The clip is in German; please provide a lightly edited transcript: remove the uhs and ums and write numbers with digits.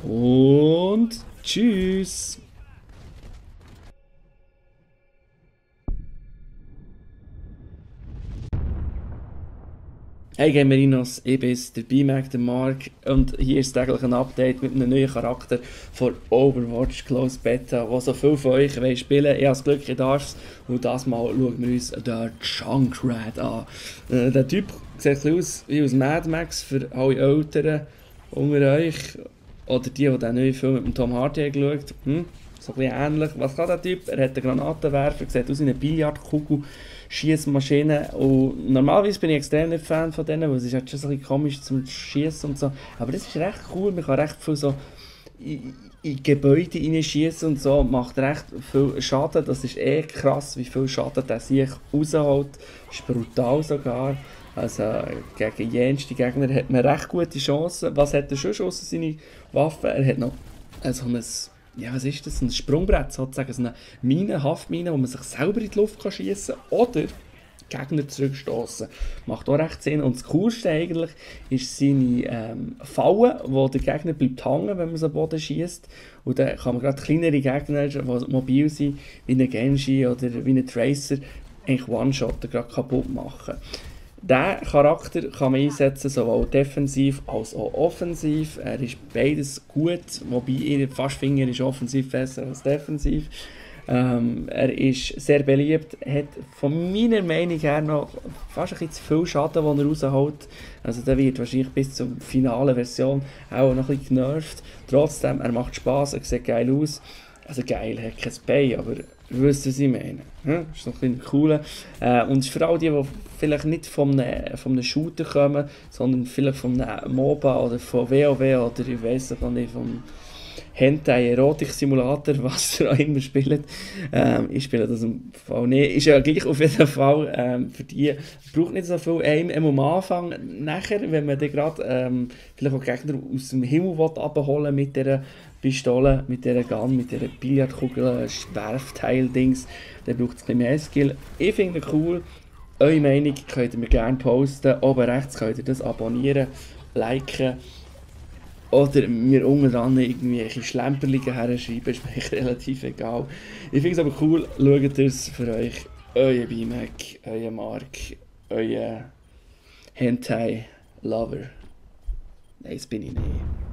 und tschüss. Hey Gamerinos, ich bin's, der B-Mac, der Mark, und hier ist täglich ein Update mit einem neuen Charakter von Overwatch Closed Beta, wo so viele von euch wollen spielen. Ich habe das Glück, ich darf's, und das Mal schauen wir uns den Junkrat an. Der Typ sieht ein bisschen aus wie aus Mad Max für alle Älteren unter euch, oder die den neuen Film mit dem Tom Hardy haben geschaut. So ein bisschen ähnlich. Was kann der Typ? Er hat einen Granatenwerfer, sieht aus wie eine Billardkugel, Schießmaschine. Und normalerweise bin ich extrem nicht Fan von denen, weil es ist halt schon so ein bisschen komisch zum Schießen und so. Aber das ist recht cool, man kann recht viel so in Gebäude reinschießen und so, macht recht viel Schaden. Das ist krass, wie viel Schaden der sich rausholt. Ist brutal sogar. Also gegen jenste Gegner hat man recht gute Chancen. Was hat er schon außer seine Waffe? Er hat noch so ein, ja, was ist das? Ein Sprungbrett sozusagen, so eine Mine, Haftmine, wo man sich selber in die Luft schießen kann oder Gegner zurückstoßen. Macht auch recht Sinn. Und das Coolste eigentlich ist seine Falle, wo der Gegner bleibt hängen, wenn man so am Boden schießt. Und dann kann man gerade kleinere Gegner, die mobil sind, wie ein Genji oder wie ein Tracer, eigentlich One-Shotter gerade kaputt machen. Diesen Charakter kann man einsetzen, sowohl defensiv als auch offensiv. Er ist beides gut, wobei ich fast finde, er ist offensiv besser als defensiv. Er ist sehr beliebt, hat von meiner Meinung her noch fast ein bisschen zu viel Schaden, den er rausholt. Also der wird wahrscheinlich bis zur finalen Version auch noch ein bisschen genervt. Trotzdem, er macht Spass, er sieht geil aus. Also geil, er hat kein Bein, aber ihr wisst, was ich meine. Das ist noch ein bisschen cool. Und es ist für all die vielleicht nicht von einem Shooter kommen, sondern vielleicht von einem MOBA oder von WoW oder ich weiss noch nicht, vom Hentai Erotik Simulator, was ihr auch immer spielt. Ich spiele das im Fall nicht. Ist ja gleich auf jeden Fall für die, braucht nicht so viel Aim am Anfang. Nachher, wenn man dann gerade vielleicht auch Gegner aus dem Himmel abholen mit dieser Pistole, mit dieser Gun, mit dieser Billardkugel, Werfteil-Dings, dann braucht es ein bisschen mehr Skill. Ich finde es cool. Eure Meinung könnt ihr mir gerne posten. Oben rechts könnt ihr das abonnieren, liken oder mir unten dran irgendwelche Schlemperlinge herschreiben. Ist mir echt relativ egal. Ich finde es aber cool. Schaut es für euch. Euer B-Mac, euer Mark, euer Hentai-Lover. Nein, das bin ich nicht.